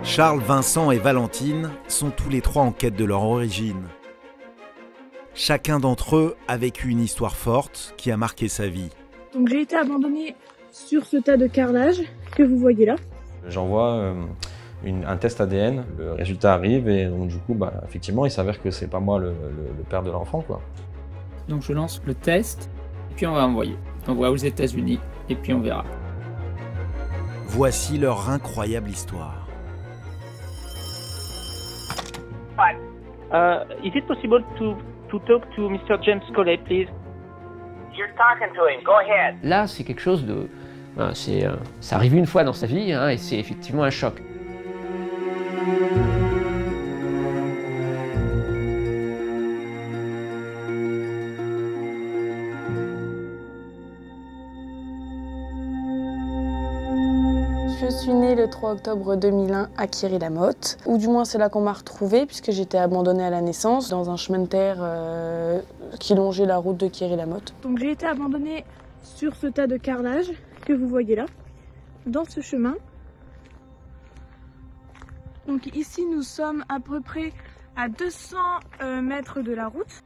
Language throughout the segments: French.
Charles, Vincent et Valentine sont tous les trois en quête de leur origine. Chacun d'entre eux a vécu une histoire forte qui a marqué sa vie. Donc j'ai été abandonnée sur ce tas de carrelage que vous voyez là. J'envoie un test ADN, le résultat arrive et donc du coup, effectivement, il s'avère que c'est pas moi le père de l'enfant, quoi. Donc je lance le test et puis on va envoyer. On va aux États-Unis et puis on verra. Voici leur incroyable histoire. Is it possible to talk to Mr. James Collet, please? You're talking to him. Go ahead. Là, c'est quelque chose de... ça arrive une fois dans sa vie et c'est effectivement un choc. Je suis née le 3 octobre 2001 à Quéry-la-Motte, ou du moins c'est là qu'on m'a retrouvée puisque j'étais abandonnée à la naissance dans un chemin de terre qui longeait la route de Quéry-la-Motte. Donc j'ai été abandonnée sur ce tas de carrelage que vous voyez là, dans ce chemin. Donc ici nous sommes à peu près à 200 mètres de la route.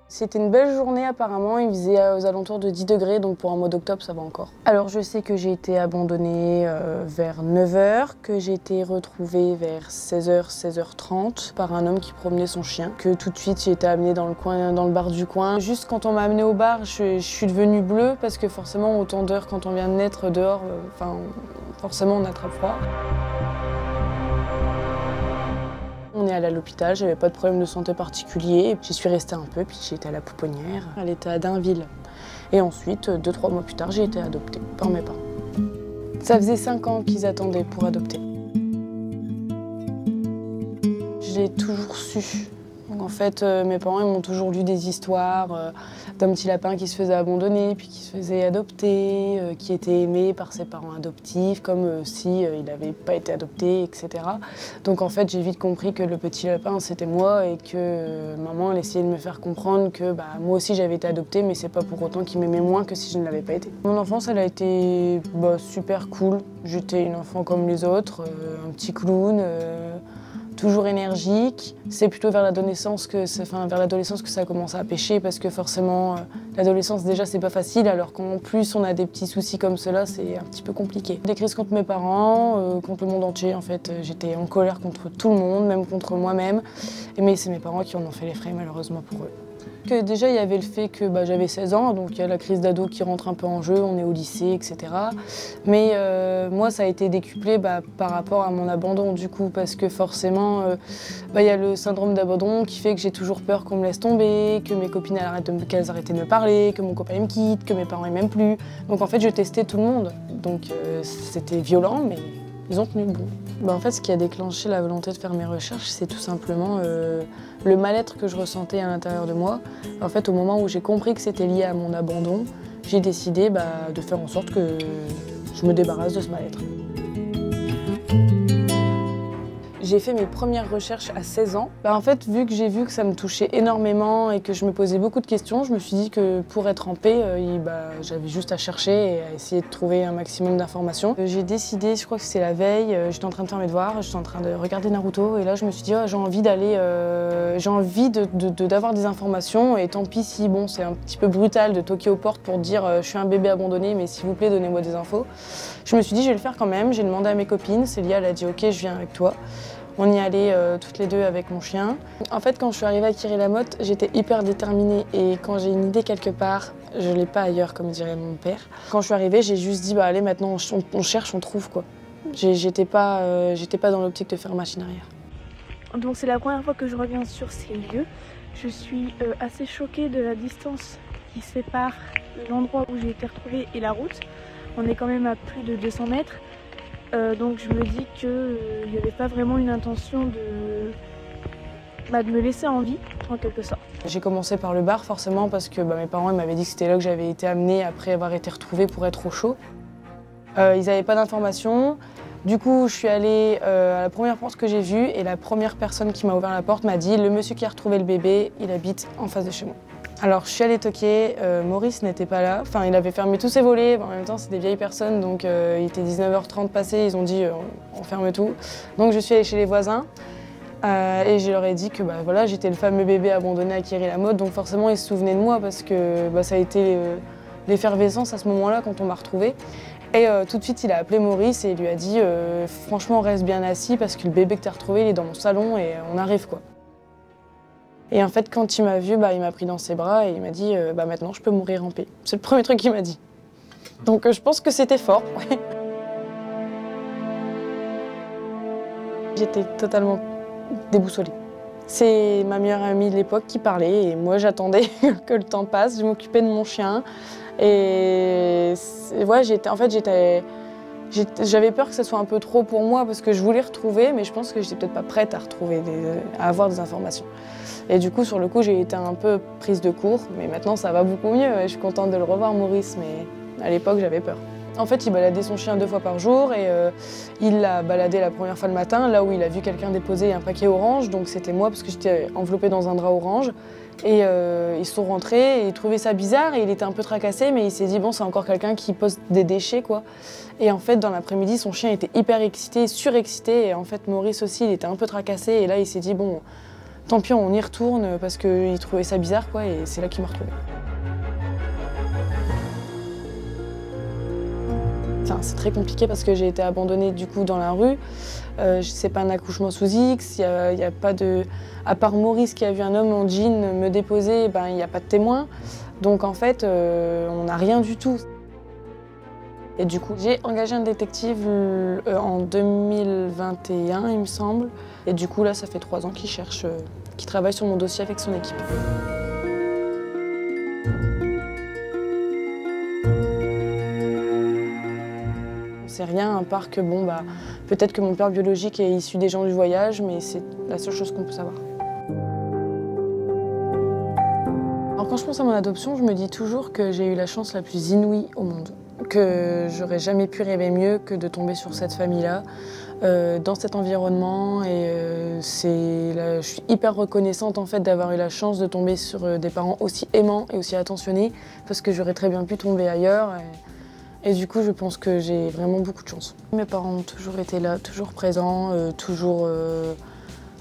C'était une belle journée apparemment, il faisait aux alentours de 10 degrés, donc pour un mois d'octobre ça va encore. Alors je sais que j'ai été abandonnée vers 9 h, que j'ai été retrouvée vers 16 h, 16 h 30 par un homme qui promenait son chien, que tout de suite j'ai été amenée dans le bar du coin. Juste quand on m'a amenée au bar, je suis devenue bleue parce que forcément autant d'heures quand on vient de naître dehors, forcément on attrape froid. On est allé à l'hôpital, j'avais pas de problème de santé particulier. J'y suis restée un peu, puis j'ai été à la pouponnière. Elle était à Dainville. Et ensuite, 2-3 mois plus tard, j'ai été adoptée par mes parents. Ça faisait 5 ans qu'ils attendaient pour adopter. J'ai toujours su. Donc en fait, mes parents ils m'ont toujours lu des histoires d'un petit lapin qui se faisait abandonner, puis qui se faisait adopter, qui était aimé par ses parents adoptifs, comme si il n'avait pas été adopté, etc. Donc en fait, j'ai vite compris que le petit lapin, c'était moi et que maman elle essayait de me faire comprendre que moi aussi j'avais été adoptée, mais c'est pas pour autant qu'il m'aimait moins que si je ne l'avais pas été. Mon enfance, elle a été super cool. J'étais une enfant comme les autres, un petit clown. Toujours énergique. C'est plutôt vers l'adolescence que ça a commencé à pêcher parce que forcément, l'adolescence déjà c'est pas facile alors qu'en plus on a des petits soucis comme cela, c'est un petit peu compliqué. Des crises contre mes parents, contre le monde entier en fait. J'étais en colère contre tout le monde, même contre moi-même. Mais c'est mes parents qui en ont fait les frais malheureusement pour eux. Que déjà il y avait le fait que j'avais 16 ans, donc il y a la crise d'ado qui rentre un peu en jeu, on est au lycée, etc. Mais moi ça a été décuplé par rapport à mon abandon du coup, parce que forcément il y a le syndrome d'abandon qui fait que j'ai toujours peur qu'on me laisse tomber, que mes copines qu'elles arrêtent de me parler, que mon copain il me quitte, que mes parents ils m'aiment plus. Donc en fait je testais tout le monde, donc c'était violent mais ils ont tenu le bon. En fait, ce qui a déclenché la volonté de faire mes recherches, c'est tout simplement le mal-être que je ressentais à l'intérieur de moi. En fait, au moment où j'ai compris que c'était lié à mon abandon, j'ai décidé de faire en sorte que je me débarrasse de ce mal-être. J'ai fait mes premières recherches à 16 ans. En fait, vu que j'ai vu que ça me touchait énormément et que je me posais beaucoup de questions, je me suis dit que pour être en paix, j'avais juste à chercher et à essayer de trouver un maximum d'informations. J'ai décidé, je crois que c'est la veille, j'étais en train de faire mes devoirs, j'étais en train de regarder Naruto et là je me suis dit j'ai envie d'avoir des informations et tant pis si c'est un petit peu brutal de toquer aux portes pour dire je suis un bébé abandonné mais s'il vous plaît donnez-moi des infos. Je me suis dit je vais le faire quand même, j'ai demandé à mes copines, Célia elle a dit ok je viens avec toi. On y allait toutes les deux avec mon chien. En fait, quand je suis arrivée à Quéry-la-Motte, j'étais hyper déterminée et quand j'ai une idée quelque part, je l'ai pas ailleurs, comme dirait mon père. Quand je suis arrivée, j'ai juste dit allez, maintenant on cherche, on trouve quoi. J'étais pas dans l'optique de faire machine arrière. Donc c'est la première fois que je reviens sur ces lieux. Je suis assez choquée de la distance qui sépare l'endroit où j'ai été retrouvée et la route. On est quand même à plus de 200 mètres. Donc je me dis qu'il n'y avait pas vraiment une intention de me laisser en vie, en quelque sorte. J'ai commencé par le bar forcément parce que mes parents m'avaient dit que c'était là que j'avais été amenée après avoir été retrouvée pour être au chaud. Ils n'avaient pas d'informations. Du coup, je suis allée à la première porte que j'ai vue et la première personne qui m'a ouvert la porte m'a dit « Le monsieur qui a retrouvé le bébé, il habite en face de chez moi ». Alors je suis allée toquer, Maurice n'était pas là, enfin il avait fermé tous ses volets, en même temps c'est des vieilles personnes donc il était 19h30 passé, ils ont dit on ferme tout. Donc je suis allée chez les voisins et je leur ai dit que bah, voilà, j'étais le fameux bébé abandonné à Quéry-la-Motte, donc forcément ils se souvenaient de moi parce que bah, ça a été l'effervescence à ce moment-là quand on m'a retrouvée. Et tout de suite il a appelé Maurice et il lui a dit franchement reste bien assis parce que le bébé que tu as retrouvé il est dans mon salon et on arrive quoi. Et en fait, quand il m'a vu, bah, il m'a pris dans ses bras et il m'a dit bah, maintenant je peux mourir en paix. C'est le premier truc qu'il m'a dit. Donc je pense que c'était fort. Ouais. J'étais totalement déboussolée. C'est ma meilleure amie de l'époque qui parlait et moi j'attendais que le temps passe. Je m'occupais de mon chien et ouais, j'avais peur que ce soit un peu trop pour moi parce que je voulais retrouver, mais je pense que j'étais peut-être pas prête à retrouver, à avoir des informations. Et du coup, sur le coup, j'ai été un peu prise de court, mais maintenant ça va beaucoup mieux et je suis contente de le revoir, Maurice, mais à l'époque j'avais peur. En fait, il baladait son chien 2 fois par jour et il l'a baladé la première fois le matin, là où il a vu quelqu'un déposer un paquet orange, donc c'était moi parce que j'étais enveloppée dans un drap orange. Et ils sont rentrés et ils trouvaient ça bizarre et il était un peu tracassé, mais il s'est dit bon, c'est encore quelqu'un qui pose des déchets quoi. Et en fait, dans l'après-midi, son chien était hyper excité, surexcité et en fait, Maurice aussi, il était un peu tracassé et là, il s'est dit bon, tant pis, on y retourne parce qu'il trouvait ça bizarre quoi et c'est là qu'il m'a retrouvée. Enfin, c'est très compliqué parce que j'ai été abandonnée du coup dans la rue. C'est pas un accouchement sous X, y a pas de... À part Maurice qui a vu un homme en jean me déposer, ben, il n'y a pas de témoin. Donc en fait, on n'a rien du tout. Et du coup, j'ai engagé un détective en 2021, il me semble. Et du coup, là, ça fait 3 ans qu'il cherche, qu'il travaille sur mon dossier avec son équipe. C'est rien à part que bon, bah, peut-être que mon père biologique est issu des gens du voyage, mais c'est la seule chose qu'on peut savoir. Alors quand je pense à mon adoption, je me dis toujours que j'ai eu la chance la plus inouïe au monde. Que j'aurais jamais pu rêver mieux que de tomber sur cette famille-là, dans cet environnement. Et je suis hyper reconnaissante en fait d'avoir eu la chance de tomber sur des parents aussi aimants et aussi attentionnés, parce que j'aurais très bien pu tomber ailleurs. Et du coup, je pense que j'ai vraiment beaucoup de chance. Mes parents ont toujours été là, toujours présents, toujours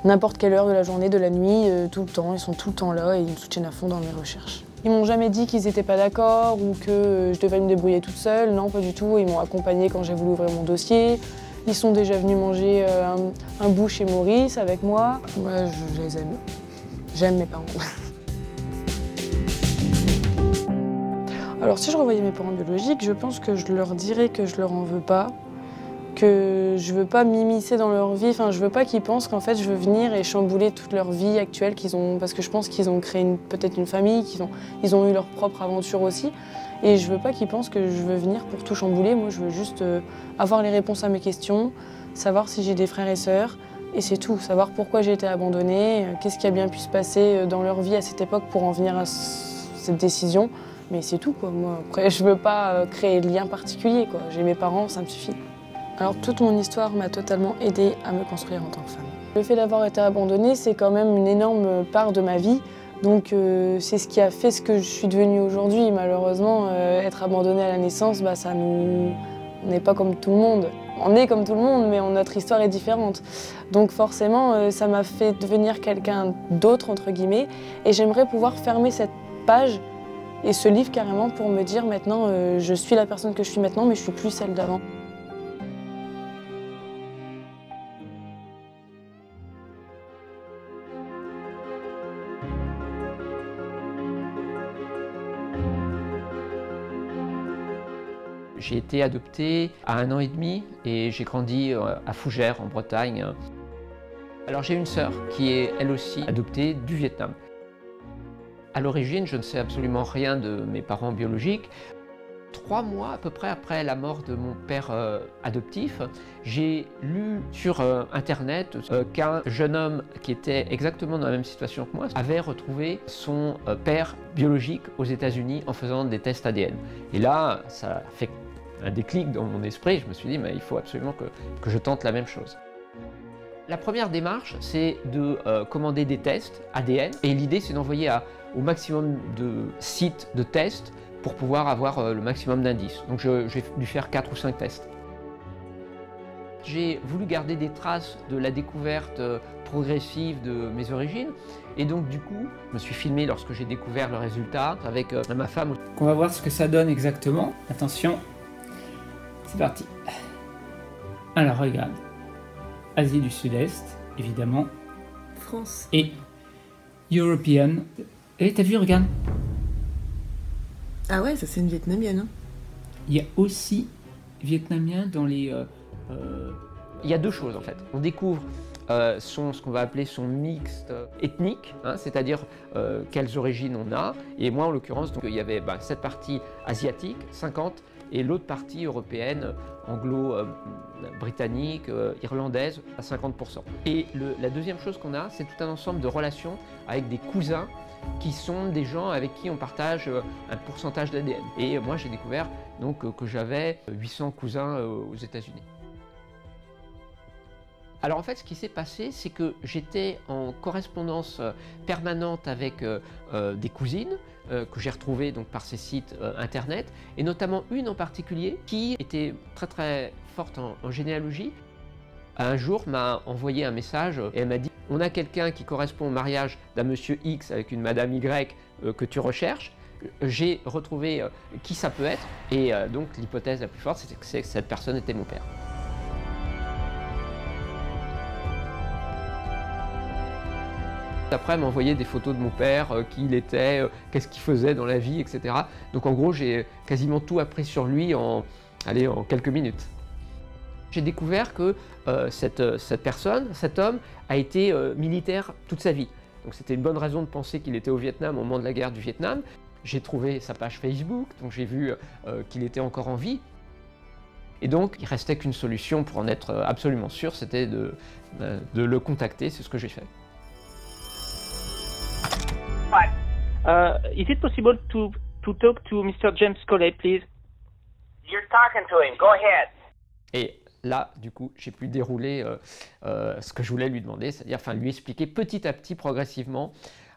n'importe quelle heure de la journée, de la nuit, tout le temps. Ils sont tout le temps là et ils me soutiennent à fond dans mes recherches. Ils m'ont jamais dit qu'ils n'étaient pas d'accord ou que je devais me débrouiller toute seule. Non, pas du tout. Ils m'ont accompagnée quand j'ai voulu ouvrir mon dossier. Ils sont déjà venus manger un bout chez Maurice avec moi. Moi, je les aime. J'aime mes parents. Alors si je revoyais mes parents biologiques, je pense que je leur dirais que je leur en veux pas, que je veux pas m'immiscer dans leur vie, enfin je veux pas qu'ils pensent qu'en fait je veux venir et chambouler toute leur vie actuelle qu'ils ont, parce que je pense qu'ils ont créé peut-être une famille, ils ont eu leur propre aventure aussi, et je veux pas qu'ils pensent que je veux venir pour tout chambouler. Moi je veux juste avoir les réponses à mes questions, savoir si j'ai des frères et sœurs, et c'est tout, savoir pourquoi j'ai été abandonnée, qu'est-ce qui a bien pu se passer dans leur vie à cette époque pour en venir à cette décision. Mais c'est tout quoi, moi après je veux pas créer de lien particulier quoi, j'ai mes parents, ça me suffit. Alors toute mon histoire m'a totalement aidée à me construire en tant que femme. Le fait d'avoir été abandonnée, c'est quand même une énorme part de ma vie, donc c'est ce qui a fait ce que je suis devenue aujourd'hui. Malheureusement, être abandonnée à la naissance, bah, on n'est pas comme tout le monde. On est comme tout le monde, mais notre histoire est différente. Donc forcément, ça m'a fait devenir quelqu'un d'autre, entre guillemets, et j'aimerais pouvoir fermer cette page et ce livre carrément pour me dire maintenant, je suis la personne que je suis maintenant, mais je suis plus celle d'avant. J'ai été adopté à 1 an et demi et j'ai grandi à Fougères en Bretagne. Alors j'ai une sœur qui est elle aussi adoptée du Vietnam. À l'origine, je ne sais absolument rien de mes parents biologiques. 3 mois à peu près après la mort de mon père adoptif, j'ai lu sur internet qu'un jeune homme qui était exactement dans la même situation que moi avait retrouvé son père biologique aux États-Unis en faisant des tests ADN. Et là, ça a fait un déclic dans mon esprit. Je me suis dit, mais il faut absolument que je tente la même chose. La première démarche, c'est de commander des tests ADN et l'idée c'est d'envoyer au maximum de sites de tests pour pouvoir avoir le maximum d'indices. Donc j'ai dû faire 4 ou 5 tests. J'ai voulu garder des traces de la découverte progressive de mes origines et donc du coup, je me suis filmé lorsque j'ai découvert le résultat avec ma femme. On va voir ce que ça donne exactement. Attention, c'est parti. Alors regarde, Asie du Sud-Est, évidemment. France. Et European. Et t'as vu, regarde. Ah ouais, ça c'est une vietnamienne. Hein. Il y a aussi vietnamien dans les... Il y a deux choses en fait. On découvre ce qu'on va appeler son mix ethnique, hein, c'est-à-dire quelles origines on a. Et moi en l'occurrence, il y avait cette partie asiatique, 50, et l'autre partie européenne, anglo-britannique, irlandaise, à 50%. Et la deuxième chose qu'on a, c'est tout un ensemble de relations avec des cousins qui sont des gens avec qui on partage un pourcentage d'ADN. Et moi j'ai découvert donc, que j'avais 800 cousins aux États-Unis. Alors en fait, ce qui s'est passé, c'est que j'étais en correspondance permanente avec des cousines que j'ai retrouvées donc, par ces sites internet, et notamment une en particulier qui était très très forte en généalogie. Un jour m'a envoyé un message et elle m'a dit « On a quelqu'un qui correspond au mariage d'un monsieur X avec une madame Y que tu recherches ». J'ai retrouvé qui ça peut être et donc l'hypothèse la plus forte, c'est que cette personne était mon père. Après, elle m'a envoyé des photos de mon père, qui il était, qu'est-ce qu'il faisait dans la vie, etc. Donc en gros, j'ai quasiment tout appris sur lui en quelques minutes. J'ai découvert que cette personne, cet homme, a été militaire toute sa vie. Donc c'était une bonne raison de penser qu'il était au Vietnam au moment de la guerre du Vietnam. J'ai trouvé sa page Facebook, donc j'ai vu qu'il était encore en vie. Et donc, il ne restait qu'une solution pour en être absolument sûr, c'était de le contacter, c'est ce que j'ai fait. Is it possible to talk to Mr. James Collet, please? You're talking to him. Go ahead. Et là, du coup, j'ai pu dérouler ce que je voulais lui demander, c'est-à-dire lui expliquer petit à petit, progressivement,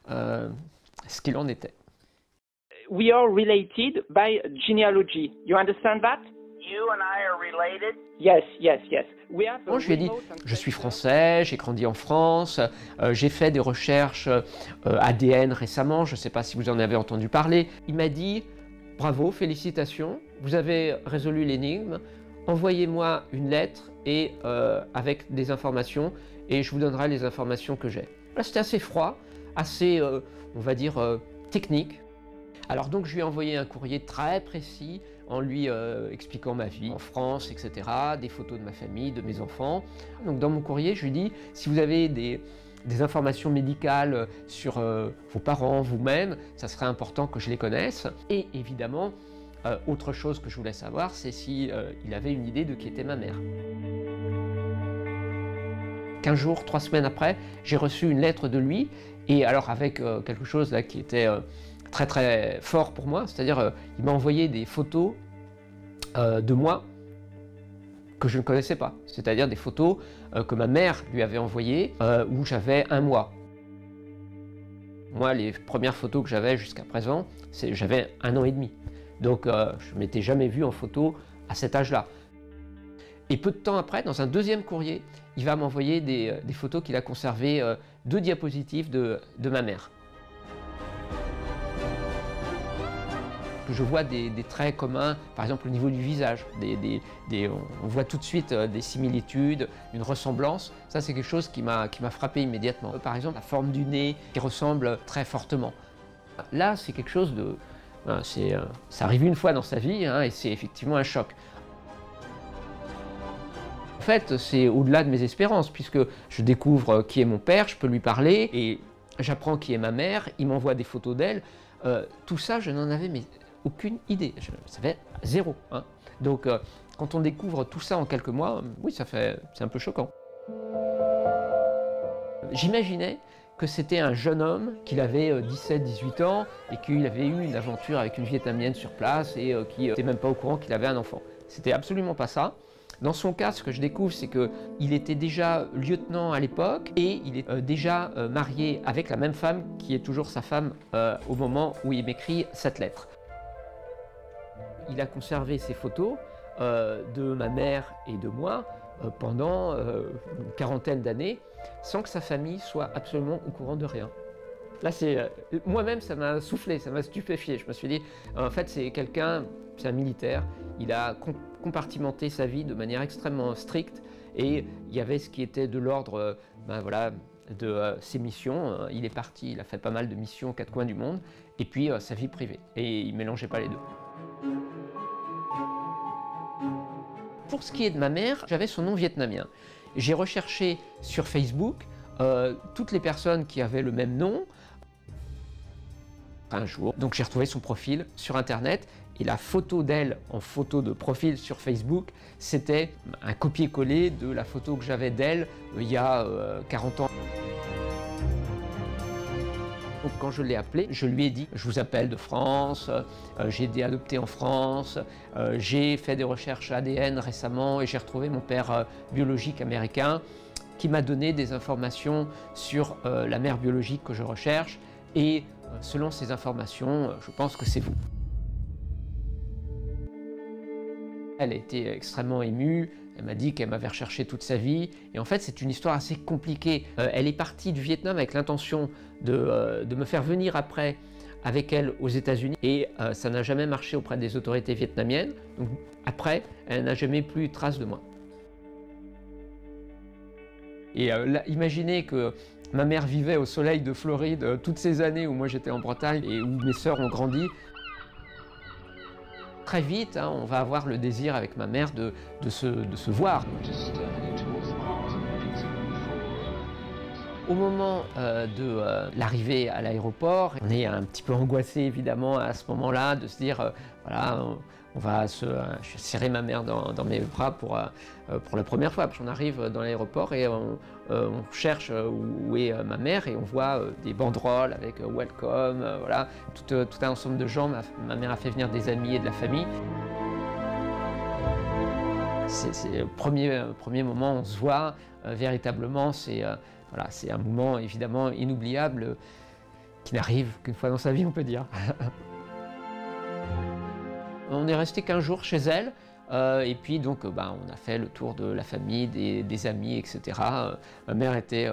ce qu'il en était. We are related by genealogy. You understand that? You and I are related? Yes, yes, yes. We have Moi, je lui ai dit, je suis français, j'ai grandi en France, j'ai fait des recherches ADN récemment, je ne sais pas si vous en avez entendu parler. Il m'a dit, bravo, félicitations, vous avez résolu l'énigme, envoyez-moi une lettre et, avec des informations et je vous donnerai les informations que j'ai. Là, c'était assez froid, assez, on va dire, technique. Alors donc, je lui ai envoyé un courrier très précis en lui expliquant ma vie en France, etc., des photos de ma famille, de mes enfants. Donc dans mon courrier, je lui dis, si vous avez des informations médicales sur vos parents, vous-même, ça serait important que je les connaisse. Et évidemment, autre chose que je voulais savoir, c'est si il avait une idée de qui était ma mère. 15 jours, 3 semaines après, j'ai reçu une lettre de lui, et alors avec quelque chose là qui était très très fort pour moi, c'est-à-dire il m'a envoyé des photos de moi que je ne connaissais pas, c'est-à-dire des photos que ma mère lui avait envoyées où j'avais 1 mois. Moi, les premières photos que j'avais jusqu'à présent, j'avais 1 an et demi. Donc je ne m'étais jamais vu en photo à cet âge-là. Et peu de temps après, dans un deuxième courrier, il va m'envoyer des photos qu'il a conservées, 2 diapositives de ma mère. Je vois des traits communs, par exemple au niveau du visage. On voit tout de suite des similitudes, une ressemblance. Ça, c'est quelque chose qui m'a frappé immédiatement. Par exemple, la forme du nez qui ressemble très fortement. Là, c'est quelque chose de... ça arrive une fois dans sa vie, hein, et c'est effectivement un choc. En fait, c'est au-delà de mes espérances, puisque je découvre qui est mon père, je peux lui parler, et j'apprends qui est ma mère, il m'envoie des photos d'elle. Tout ça, je n'en avais aucune idée, je savais 0. Hein. Donc, quand on découvre tout ça en quelques mois, oui, c'est un peu choquant. J'imaginais que c'était un jeune homme, qu'il avait 17-18 ans, et qu'il avait eu une aventure avec une Vietnamienne sur place, et qui n'était même pas au courant qu'il avait un enfant. C'était absolument pas ça. Dans son cas, ce que je découvre, c'est qu'il était déjà lieutenant à l'époque et il est déjà marié avec la même femme qui est toujours sa femme au moment où il m'écrit cette lettre. Il a conservé ces photos de ma mère et de moi pendant une quarantaine d'années sans que sa famille soit absolument au courant de rien. Là, moi-même, ça m'a soufflé, ça m'a stupéfié. Je me suis dit, en fait, c'est un militaire, il a compartimenté sa vie de manière extrêmement stricte et il y avait ce qui était de l'ordre voilà, de ses missions. Il est parti, il a fait pas mal de missions aux quatre coins du monde et puis sa vie privée. Et il ne mélangeait pas les deux. Pour ce qui est de ma mère, j'avais son nom vietnamien. J'ai recherché sur Facebook toutes les personnes qui avaient le même nom. Un jour, donc j'ai retrouvé son profil sur internet et la photo d'elle en photo de profil sur Facebook, c'était un copier-coller de la photo que j'avais d'elle il y a 40 ans. Donc quand je l'ai appelée, je lui ai dit « Je vous appelle de France, j'ai été adopté en France, j'ai fait des recherches ADN récemment et j'ai retrouvé mon père biologique américain qui m'a donné des informations sur la mère biologique que je recherche et selon ces informations, je pense que c'est vous. » Elle a été extrêmement émue, elle m'a dit qu'elle m'avait recherché toute sa vie, et en fait c'est une histoire assez compliquée. Elle est partie du Vietnam avec l'intention de me faire venir après avec elle aux États-Unis, et ça n'a jamais marché auprès des autorités vietnamiennes, donc après elle n'a jamais plus eu trace de moi. Et là, imaginez que ma mère vivait au soleil de Floride toutes ces années où moi j'étais en Bretagne et où mes sœurs ont grandi. Très vite, hein, on va avoir le désir avec ma mère de se voir. Au moment de l'arrivée à l'aéroport, on est un petit peu angoissé évidemment à ce moment-là de se dire voilà, je vais serrer ma mère dans mes bras pour la première fois. On arrive dans l'aéroport et on cherche où est ma mère et on voit des banderoles avec welcome, voilà, tout un ensemble de gens. Ma mère a fait venir des amis et de la famille. C'est le premier moment où on se voit véritablement. Voilà, c'est un moment évidemment inoubliable qui n'arrive qu'une fois dans sa vie, on peut dire. On est resté 15 jours chez elle et puis donc on a fait le tour de la famille, des amis, etc. Ma mère était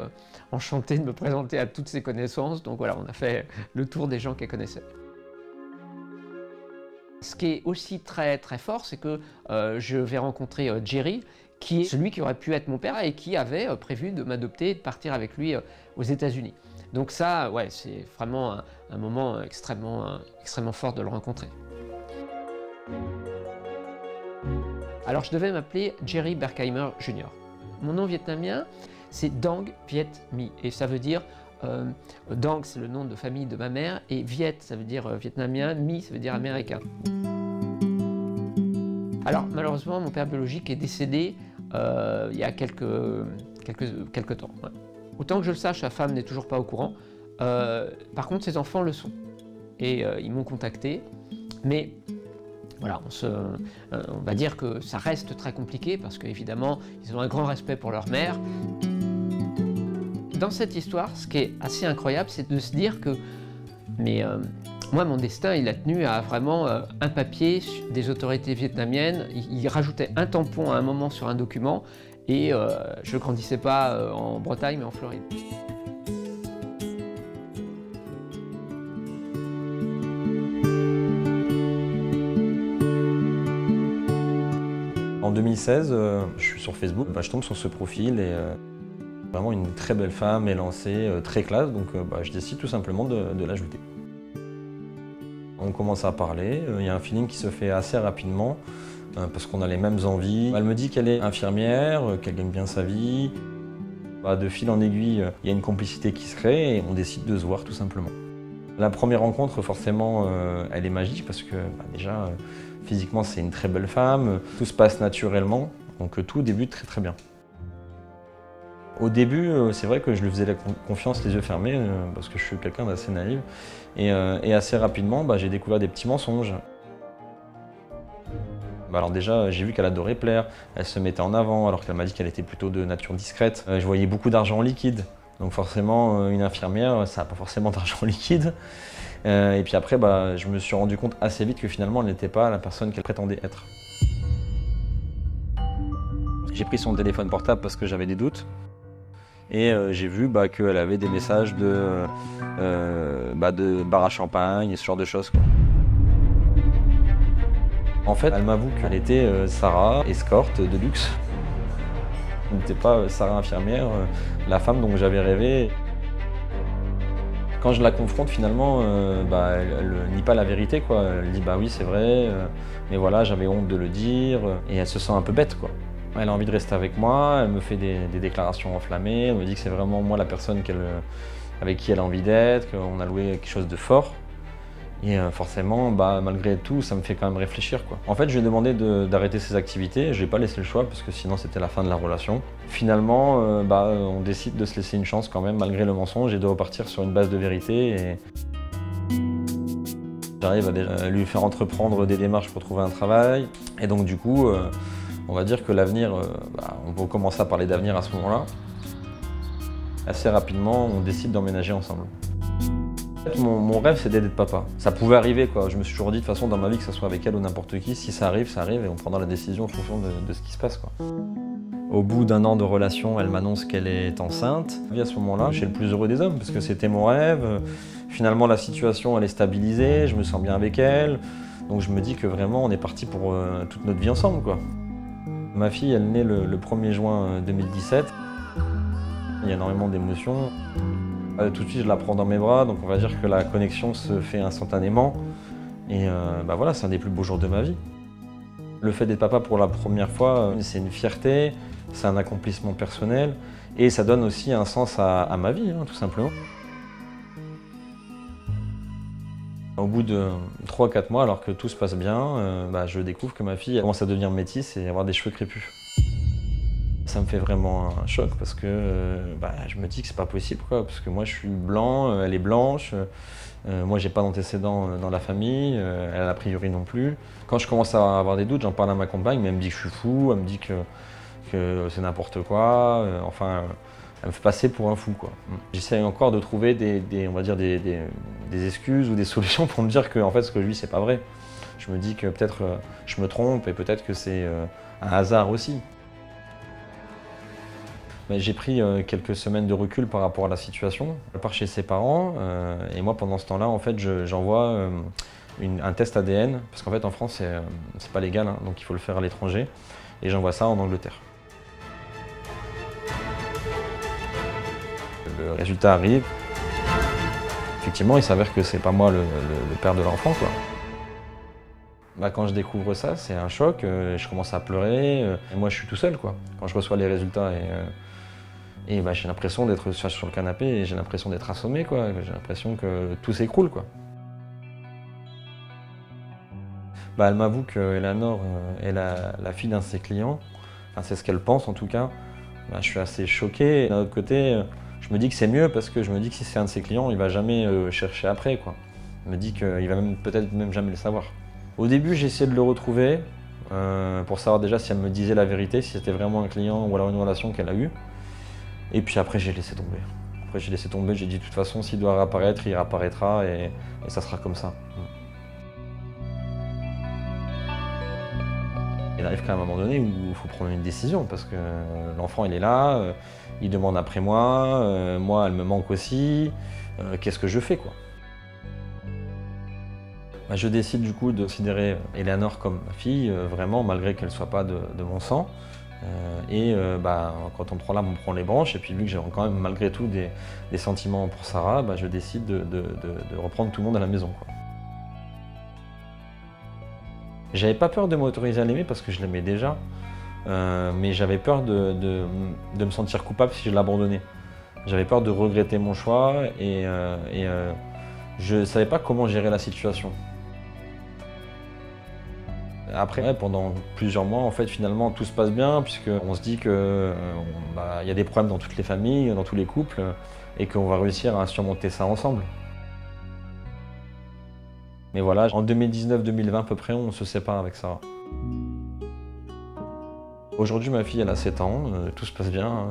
enchantée de me présenter à toutes ses connaissances, donc voilà, on a fait le tour des gens qu'elle connaissait. Ce qui est aussi très très fort, c'est que je vais rencontrer Jerry, qui est celui qui aurait pu être mon père et qui avait prévu de m'adopter et de partir avec lui aux États-Unis. Donc ça, ouais, c'est vraiment un moment extrêmement fort de le rencontrer. Alors je devais m'appeler Jerry Berkheimer Jr. Mon nom vietnamien, c'est Dang Viet My et ça veut dire Dang, c'est le nom de famille de ma mère et Viet, ça veut dire vietnamien, My, ça veut dire américain. Alors malheureusement, mon père biologique est décédé il y a quelques temps. Ouais. Autant que je le sache, sa femme n'est toujours pas au courant. Par contre, ses enfants le sont. Et ils m'ont contacté. Mais voilà, on va dire que ça reste très compliqué parce qu'évidemment, ils ont un grand respect pour leur mère. Dans cette histoire, ce qui est assez incroyable, c'est de se dire que moi, mon destin, il a tenu à vraiment un papier des autorités vietnamiennes. Il rajoutait un tampon à un moment sur un document et je ne grandissais pas en Bretagne, mais en Floride. En 2016, je suis sur Facebook, je tombe sur ce profil et vraiment une très belle femme, élancée, très classe, donc je décide tout simplement de l'ajouter. On commence à parler, il y a un feeling qui se fait assez rapidement parce qu'on a les mêmes envies. Elle me dit qu'elle est infirmière, qu'elle gagne bien sa vie. De fil en aiguille, il y a une complicité qui se crée et on décide de se voir tout simplement. La première rencontre, forcément, elle est magique parce que déjà, physiquement, c'est une très belle femme, tout se passe naturellement, donc tout débute très très bien. Au début, c'est vrai que je lui faisais la confiance les yeux fermés parce que je suis quelqu'un d'assez naïf et assez rapidement, j'ai découvert des petits mensonges. Alors déjà, j'ai vu qu'elle adorait plaire, elle se mettait en avant alors qu'elle m'a dit qu'elle était plutôt de nature discrète. Je voyais beaucoup d'argent en liquide, donc forcément une infirmière, ça n'a pas forcément d'argent en liquide. Et puis après, je me suis rendu compte assez vite que finalement elle n'était pas la personne qu'elle prétendait être. J'ai pris son téléphone portable parce que j'avais des doutes. Et j'ai vu qu'elle avait des messages de bar à champagne et ce genre de choses, quoi. En fait, elle m'avoue qu'elle était Sarah, escorte de luxe. Elle n'était pas Sarah infirmière, la femme dont j'avais rêvé. Quand je la confronte, finalement, elle nie pas la vérité, quoi. Elle dit oui, c'est vrai, mais voilà, j'avais honte de le dire. Et elle se sent un peu bête, quoi. Elle a envie de rester avec moi, elle me fait des déclarations enflammées, elle me dit que c'est vraiment moi la personne avec qui elle a envie d'être, qu'on a loué quelque chose de fort. Et forcément, malgré tout, ça me fait quand même réfléchir, quoi. En fait, je lui ai demandé d'arrêter ses activités, je n'ai pas laissé le choix parce que sinon c'était la fin de la relation. Finalement, on décide de se laisser une chance quand même, malgré le mensonge, et de repartir sur une base de vérité. Et j'arrive à lui faire entreprendre des démarches pour trouver un travail. Et donc du coup, on va dire que l'avenir, on peut commencer à parler d'avenir à ce moment-là. Assez rapidement, on décide d'emménager ensemble. Mon rêve, c'est d'être papa. Ça pouvait arriver, quoi. Je me suis toujours dit de toute façon dans ma vie que ce soit avec elle ou n'importe qui, si ça arrive et on prendra la décision en fonction de ce qui se passe, quoi. Au bout d'1 an de relation, elle m'annonce qu'elle est enceinte. Et à ce moment-là, je suis le plus heureux des hommes parce que c'était mon rêve. Finalement, la situation, elle est stabilisée, je me sens bien avec elle. Donc je me dis que vraiment, on est parti pour toute notre vie ensemble, quoi. Ma fille, elle naît le 1er juin 2017. Il y a énormément d'émotions. Tout de suite, je la prends dans mes bras, donc on va dire que la connexion se fait instantanément. Et voilà, c'est un des plus beaux jours de ma vie. Le fait d'être papa pour la première fois, c'est une fierté, c'est un accomplissement personnel, et ça donne aussi un sens à ma vie, tout simplement. Au bout de 3-4 mois, alors que tout se passe bien, je découvre que ma fille commence à devenir métisse et avoir des cheveux crépus. Ça me fait vraiment un choc parce que je me dis que c'est pas possible, quoi, parce que moi je suis blanc, elle est blanche, moi j'ai pas d'antécédents dans la famille, elle a priori non plus. Quand je commence à avoir des doutes, j'en parle à ma compagne, mais elle me dit que je suis fou, elle me dit que c'est n'importe quoi, elle me fait passer pour un fou, quoi. J'essaie encore de trouver on va dire des excuses ou des solutions pour me dire que en fait ce que je vis c'est pas vrai. Je me dis que peut-être je me trompe et peut-être que c'est un hasard aussi. J'ai pris quelques semaines de recul par rapport à la situation. Elle part chez ses parents et moi pendant ce temps-là en fait j'envoie un test ADN parce qu'en fait en France c'est pas légal, donc il faut le faire à l'étranger et j'envoie ça en Angleterre. Le résultat arrive. Effectivement il s'avère que c'est pas moi le père de l'enfant, quoi. Quand je découvre ça, c'est un choc, je commence à pleurer, et moi je suis tout seul, quoi. Quand je reçois les résultats et j'ai l'impression d'être sur le canapé et j'ai l'impression d'être assommé, quoi. J'ai l'impression que tout s'écroule, quoi. Elle m'avoue qu'Eleanor est la fille d'un de ses clients, enfin, c'est ce qu'elle pense en tout cas. Je suis assez choqué. D'un autre côté, je me dis que c'est mieux parce que je me dis que si c'est un de ses clients, il va jamais chercher après, quoi. Je me dis qu'il va peut-être même jamais le savoir. Au début, j'ai essayé de le retrouver pour savoir déjà si elle me disait la vérité, si c'était vraiment un client ou alors une relation qu'elle a eue. Et puis après, j'ai laissé tomber. J'ai dit de toute façon, s'il doit réapparaître, il réapparaîtra et ça sera comme ça. Il arrive qu'à un moment donné où il faut prendre une décision parce que l'enfant il est là, il demande après moi, moi elle me manque aussi, qu'est-ce que je fais, quoi? Je décide du coup de considérer Eleanor comme ma fille, vraiment, malgré qu'elle ne soit pas de mon sang. Quand on prend l'âme, on prend les branches, et puis vu que j'ai quand même malgré tout des sentiments pour Sarah, je décide de reprendre tout le monde à la maison, quoi. J'avais pas peur de m'autoriser à l'aimer parce que je l'aimais déjà, mais j'avais peur de me sentir coupable si je l'abandonnais. J'avais peur de regretter mon choix et je ne savais pas comment gérer la situation. Après, pendant plusieurs mois, en fait, finalement, tout se passe bien puisqu'on se dit qu'il y a des problèmes dans toutes les familles, dans tous les couples et qu'on va réussir à surmonter ça ensemble. Mais voilà, en 2019-2020 à peu près, on se sépare avec Sarah. Aujourd'hui, ma fille, elle a 7 ans, tout se passe bien.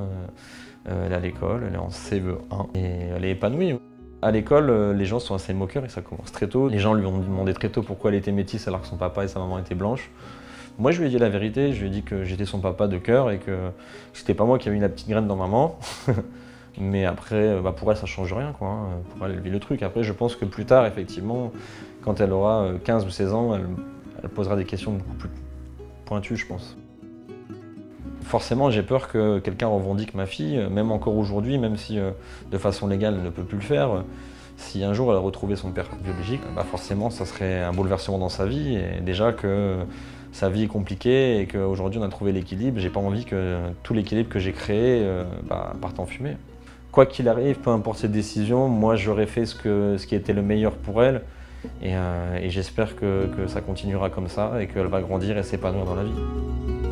Elle est à l'école, elle est en CE1 et elle est épanouie. À l'école, les gens sont assez moqueurs et ça commence très tôt. Les gens lui ont demandé très tôt pourquoi elle était métisse alors que son papa et sa maman étaient blanches. Moi, je lui ai dit la vérité, je lui ai dit que j'étais son papa de cœur et que c'était pas moi qui avais mis la petite graine dans maman. Mais après, pour elle, ça change rien, quoi. Pour elle, elle vit le truc. Après, je pense que plus tard, effectivement, quand elle aura 15 ou 16 ans, elle posera des questions beaucoup plus pointues, je pense. Forcément, j'ai peur que quelqu'un revendique ma fille, même encore aujourd'hui, même si de façon légale, elle ne peut plus le faire. Si un jour elle retrouvait son père biologique, forcément, ça serait un bouleversement dans sa vie. Et déjà que sa vie est compliquée et qu'aujourd'hui, on a trouvé l'équilibre, j'ai pas envie que tout l'équilibre que j'ai créé parte en fumée. Quoi qu'il arrive, peu importe ses décisions, moi j'aurais fait ce qui était le meilleur pour elle. Et j'espère que ça continuera comme ça et qu'elle va grandir et s'épanouir dans la vie.